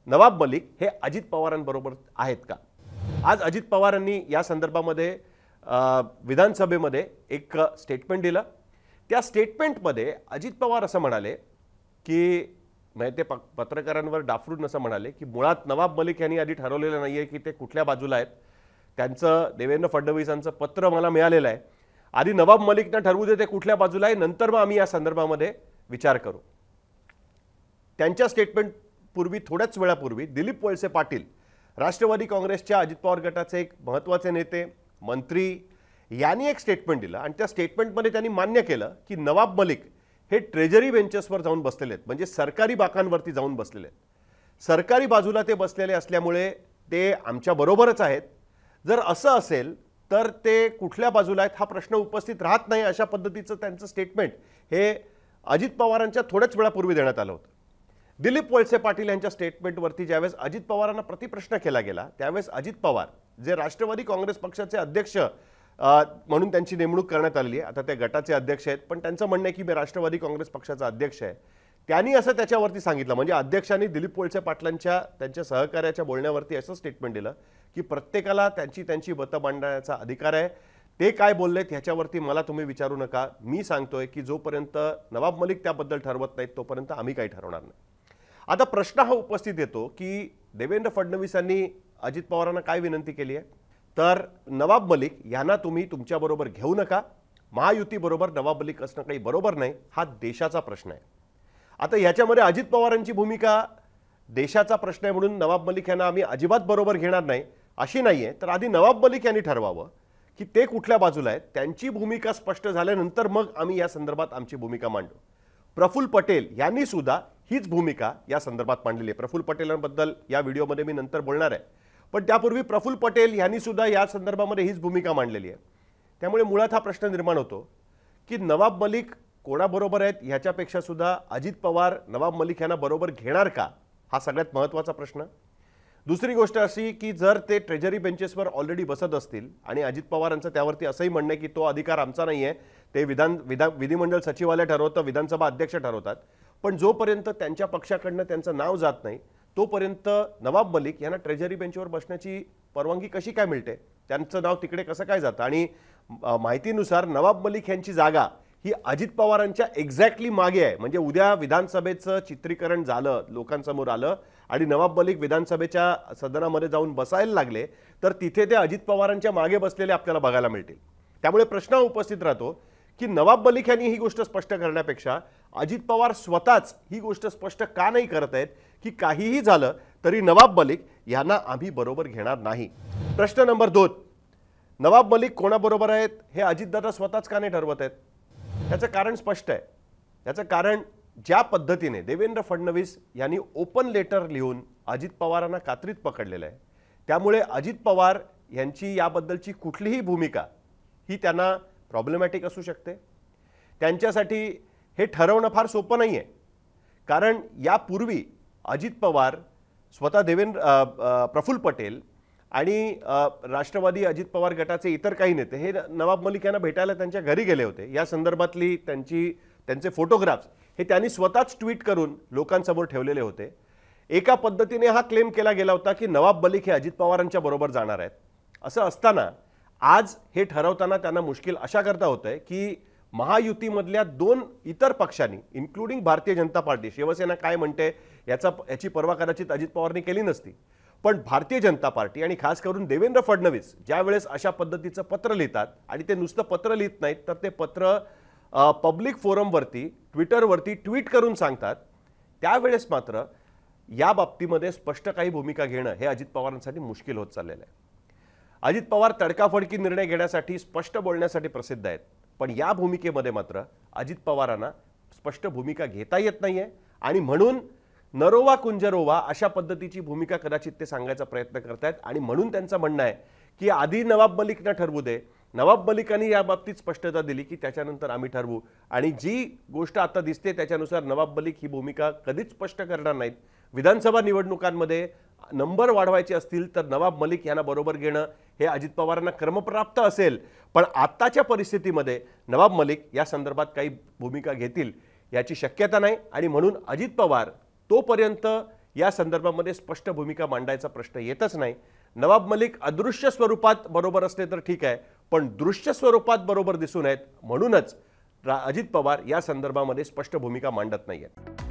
नवाब मलिक हे अजित पवारांबरोबर आहेत का? आज अजित पवारांनी या संदर्भामध्ये विधानसभेमध्ये एक स्टेटमेंट दिलं। त्या स्टेटमेंटमध्ये अजित पवार असं म्हणाले की ते पत्रकारांवर डाफरून असं म्हणाले की मुळात नवाब मलिक यांनी आधी ठरवलेलं नाहीये की ते कुठल्या बाजूला आहेत। त्यांचं देवेंद्र फडणवीसांचं पत्र मला मिळालेलं आहे। आधी नवाब मलिकना ठरवू दे ते कुठल्या बाजूला आहे, नंतर मग आम्ही या संदर्भामध्ये विचार करू। त्यांच्या स्टेटमेंट पूर्वी थोड्याच वेळापूर्वी दिलीप वळसे पाटील राष्ट्रवादी काँग्रेसच्या अजित पवार गटाचे एक महत्त्वाचे नेते मंत्री यांनी एक स्टेटमेंट दिलं आणि त्या स्टेटमेंटमध्ये त्यांनी मान्य केलं की नवाब मलिक हे ट्रेजरी बेंचेसवर जाऊन बसलेले आहेत, म्हणजे सरकारी बाकांवरती जाऊन बसलेले आहेत। सरकारी बाजूला ते बसलेले असल्यामुळे ते आमच्या बरोबरच आहेत। जर असं असेल तर ते कुठल्या बाजूला आहेत हा प्रश्न उपस्थित राहत नाही, अशा पद्धतीचं त्यांचं स्टेटमेंट हे अजित पवारांच्या थोड्याच वेळापूर्वी देण्यात आलं होतं। दिलीप वळसे पाटील यांच्या स्टेटमेंटवरती ज्यावेळेस अजित पवारांना प्रतिप्रश्न केला गेला त्यावेळेस अजित पवार जे राष्ट्रवादी काँग्रेस पक्षाचे अध्यक्ष म्हणून त्यांची नेमणूक करण्यात आली आहे, आता ते गटाचे अध्यक्ष आहेत, पण त्यांचं म्हणणं आहे की मी राष्ट्रवादी काँग्रेस पक्षाचा अध्यक्ष आहे। त्यांनी असं त्याच्यावरती सांगितलं, म्हणजे अध्यक्षांनी दिलीप वळसे पाटलांच्या त्यांच्या सहकार्याच्या बोलण्यावरती असं स्टेटमेंट दिलं की प्रत्येकाला त्यांची मतं मांडण्याचा अधिकार आहे। ते काय बोललेत ह्याच्यावरती मला तुम्ही विचारू नका। मी सांगतोय की जोपर्यंत नवाब मलिक त्याबद्दल ठरवत नाहीत तोपर्यंत आम्ही काही ठरवणार नाही। आता प्रश्न हा उपस्थित येतो की देवेंद्र फडणवीसांनी अजित पवारांना काय विनंती केली आहे, तर नवाब मलिक यांना तुम्ही तुमच्याबरोबर घेऊ नका। महायुतीबरोबर नवाब मलिक असणं काही बरोबर नाही, हा देशाचा प्रश्न आहे। आता याच्यामध्ये अजित पवारांची भूमिका देशाचा प्रश्न आहे म्हणून नवाब मलिक यांना आम्ही अजिबात बरोबर घेणार नाही अशी नाहीये, तर आधी नवाब मलिक यांनी ठरवावं की ते कुठल्या बाजूला आहेत। त्यांची भूमिका स्पष्ट झाल्यानंतर मग आम्ही या संदर्भात आमची भूमिका मांडू। प्रफुल्ल पटेल यांनी सुद्धा हीच भूमिका या संदर्भात मांडलेली आहे। प्रफुल्ल पटेलांबद्दल या व्हिडिओमध्ये मी नंतर बोलणार आहे, पण त्यापूर्वी प्रफुल्ल पटेल यांनी सुद्धा या संदर्भामध्ये हीच भूमिका मांडलेली आहे। त्यामुळे मुळात हा प्रश्न निर्माण होतो की नवाब मलिक कोणाबरोबर आहेत ह्याच्यापेक्षा सुद्धा अजित पवार नवाब मलिक यांना बरोबर घेणार का, हा सगळ्यात महत्त्वाचा प्रश्न। दुसरी गोष्ट अशी की जर ते ट्रेजरी बेंचेसवर ऑलरेडी बसत असतील आणि अजित पवारांचं त्यावरती असंही म्हणणं आहे की तो अधिकार आमचा नाही आहे, ते विधिमंडळ सचिवालय ठरवतं, विधानसभा अध्यक्ष ठरवतात, पण जोपर्यंत त्यांच्या पक्षाकडनं त्यांचं नाव जात नाही तोपर्यंत नवाब मलिक यांना ट्रेजरी बेंचवर बसण्याची परवानगी कशी काय मिळते, त्यांचं नाव तिकडे कसं काय जातं। आणि माहितीनुसार नवाब मलिक यांची जागा ही अजित पवारांच्या एक्झॅक्टली मागे आहे, म्हणजे उद्या विधानसभेचं चित्रीकरण झालं, लोकांसमोर आलं आणि नवाब मलिक विधानसभेच्या सदनामध्ये जाऊन बसायला लागले तर तिथे ते अजित पवारांच्या मागे बसलेले आपल्याला बघायला मिळतील। त्यामुळे प्रश्न उपस्थित राहतो की नवाब मलिक यांनी ही गोष्ट स्पष्ट करण्यापेक्षा अजित पवार स्वतःच ही गोष्ट स्पष्ट का नाही करत आहेत की काहीही झालं तरी नवाब मलिक यांना आम्ही बरोबर घेणार नाही। प्रश्न नंबर 2, नवाब मलिक कोणाबरोबर आहेत हे अजितदादा स्वतःच का नाही ठरवत आहेत? त्याचं कारण स्पष्ट आहे। त्याचं कारण ज्या पद्धतीने देवेंद्र फडणवीस यांनी ओपन लेटर लिहून अजित पवारांना कात्रीत पकडलेलं आहे, त्यामुळे अजित पवार यांची याबद्दलची कुठलीही भूमिका ही त्यांना प्रॉब्लेमॅटिक असू शकते। त्यांच्यासाठी हे ठरवणं फार सोपं नाही आहे, कारण यापूर्वी अजित पवार स्वतः प्रफुल्ल पटेल आणि राष्ट्रवादी अजित पवार गटाचे इतर काही नेते हे नवाब मलिक यांना भेटायला त्यांच्या घरी गेले होते। या संदर्भातली त्यांचे फोटोग्राफ्स हे त्यांनी स्वतःच ट्विट करून लोकांसमोर ठेवलेले होते। एका पद्धतीने हा क्लेम केला गेला होता की नवाब मलिक हे अजित पवारांच्या बरोबर जाणार आहेत। असं असताना आज हे ठरवताना त्यांना मुश्किल अशा करता होतंय की महायुतीमधल्या 2 इतर पक्षांनी इन्क्लुडिंग भारतीय जनता पार्टी, शिवसेना काय म्हणते याची पर्वा कदाचित अजित पवारांनी केली नसती, पण भारतीय जनता पार्टी आणि खास करून देवेंद्र फडणवीस ज्या वेळेस अशा पद्धतीचं पत्र लिहितात आणि ते नुसतं पत्र लिहित नाहीत तर ते पत्र पब्लिक फोरमवरती ट्विटरवरती ट्विट करून सांगतात, त्यावेळेस मात्र या बाबतीमध्ये स्पष्ट काही भूमिका घेणं हे अजित पवारांसाठी मुश्किल होत चाललेलं आहे। अजित पवार तडकाफडकी निर्णय घेण्यासाठी स्पष्ट बोलण्यासाठी प्रसिद्ध आहेत, पण या भूमिकेमध्ये मात्र अजित पवारांना स्पष्ट भूमिका घेता येत नाहीये आणि म्हणून नरोवा कुंजरोवा अशा पद्धतीची भूमिका कदाचित ते सांगायचा प्रयत्न करतायत। आणि म्हणून त्यांचं म्हणणं आहे की आधी नवाब मलिकना ठरवू दे, नवाब मलिकांनी या बाबतीत स्पष्टता दिली की त्याच्यानंतर आम्ही ठरवू, आणि जी गोष्ट आता दिसते त्याच्यानुसार नवाब मलिक ही भूमिका कधीच स्पष्ट करणार नाहीत। विधानसभा निवडणुकांमध्ये नंबर वाढवायचे असतील तर नवाब मलिक यांना बरोबर घेणं हे अजित पवारांना क्रमप्राप्त असेल, पण आत्ताच्या परिस्थितीमध्ये नवाब मलिक या संदर्भात काही भूमिका घेतील याची शक्यता नाही। आणि म्हणून अजित पवार तोपर्यंत या संदर्भामध्ये स्पष्ट भूमिका मांडायचा प्रश्न येतच नाही. नवाब मलिक अदृश्य स्वरूपात बरोबर असले तर ठीक आहे, पण दृश्य स्वरूपात बरोबर दिसून येत, म्हणूनच अजित पवार या संदर्भामध्ये स्पष्ट भूमिका मांडत नाहीयेत.